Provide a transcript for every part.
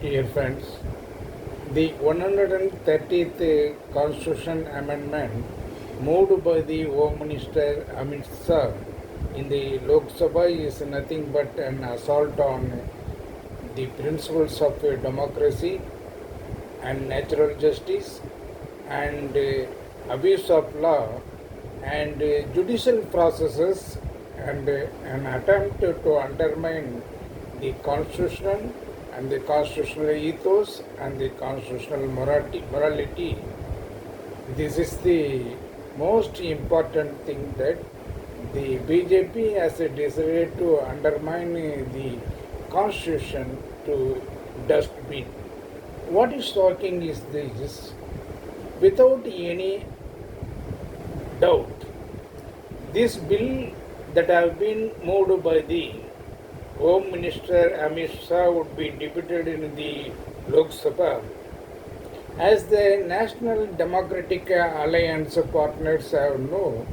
Dear friends, the 130th Constitution Amendment moved by the Home Minister Amit Shah in the Lok Sabha is nothing but an assault on the principles of democracy and natural justice and abuse of law and judicial processes and an attempt to undermine the constitutional and the constitutional ethos and the constitutional morality. This is the most important thing that the BJP has decided to undermine the constitution to dustbin. What is shocking is this, without any doubt, this bill that have been moved by the Home Minister Amit Shah would be defeated in the Lok Sabha. As the National Democratic Alliance partners have no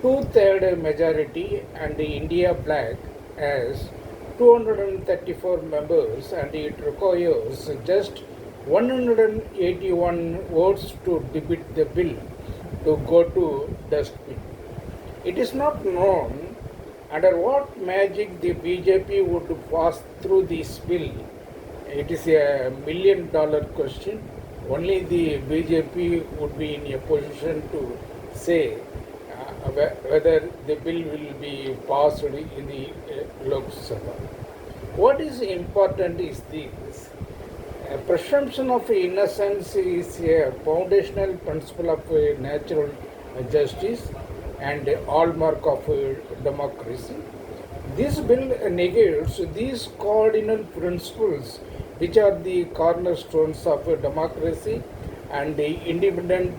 two-thirds majority and the India flag has 234 members and it requires just 181 votes to defeat the bill to go to dustbin. It is not known under what magic the BJP would pass through this bill. It is a $1 million question. Only the BJP would be in a position to say whether the bill will be passed in the Lok Sabha. What is important is this. A presumption of innocence is a foundational principle of natural justice and a hallmark of democracy. This bill negates these cardinal principles, which are the cornerstones of democracy and the independent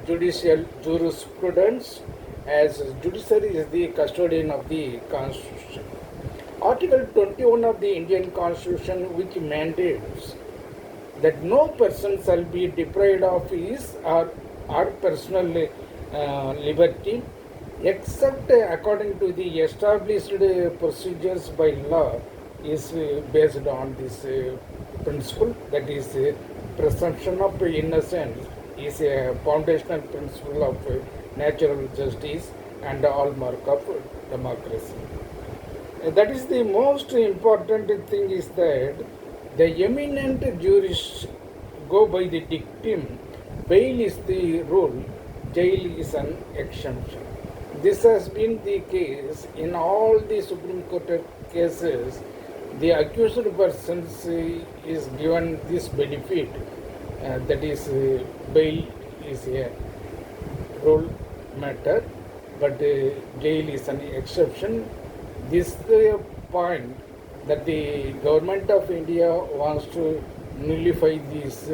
judicial jurisprudence, as judiciary is the custodian of the Constitution. Article 21 of the Indian Constitution, which mandates that no person shall be deprived of his or her personal liberty except according to the established procedures by law, is based on this principle, that is presumption of innocence is a foundational principle of natural justice and the hallmark of democracy. That is the most important thing, is that the eminent jurists go by the dictum, bail is the rule, jail is an exemption. This has been the case in all the Supreme Court cases. The accused persons is given this benefit, that is bail is a rule matter, but jail is an exception. This point that the government of India wants to nullify this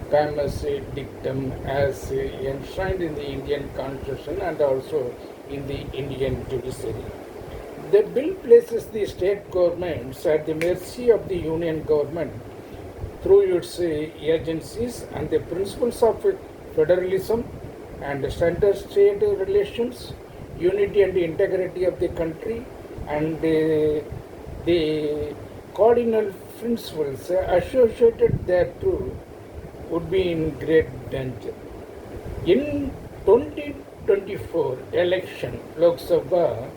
famous dictum as enshrined in the Indian Constitution and also in the Indian Judiciary. The bill places the state governments at the mercy of the union government through its agencies and the principles of federalism and center-state relations, unity and integrity of the country, and the cardinal principles associated thereto would be in great danger. In 2024 election, Lok Sabha,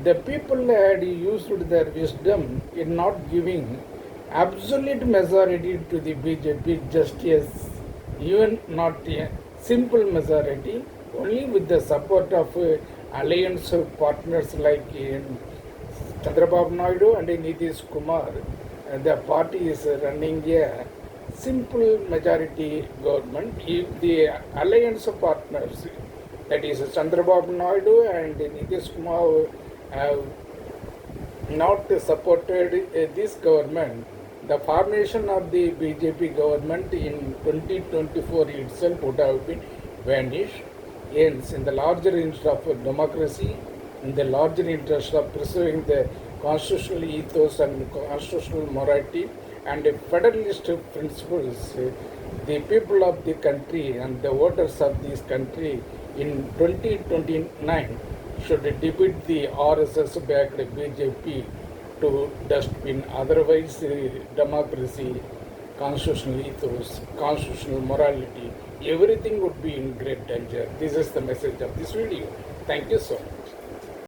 the people had used their wisdom in not giving absolute majority to the BJP, just as even not a simple majority, only with the support of alliance partners like Chandrababu Naidu and Nitish Kumar. The party is running a simple majority government. If the alliance partners, that is Chandrababu Naidu and Nitish Kumar, have not supported this government, the formation of the BJP government in 2024 itself would have been vanished. Hence, in the larger interest of democracy, in the larger interest of preserving the constitutional ethos and constitutional morality and federalist principles, the people of the country and the voters of this country in 2029 should defeat the RSS-backed BJP to dustbin. Otherwise, democracy, constitutional ethos, constitutional morality, everything would be in great danger. This is the message of this video. Thank you so much.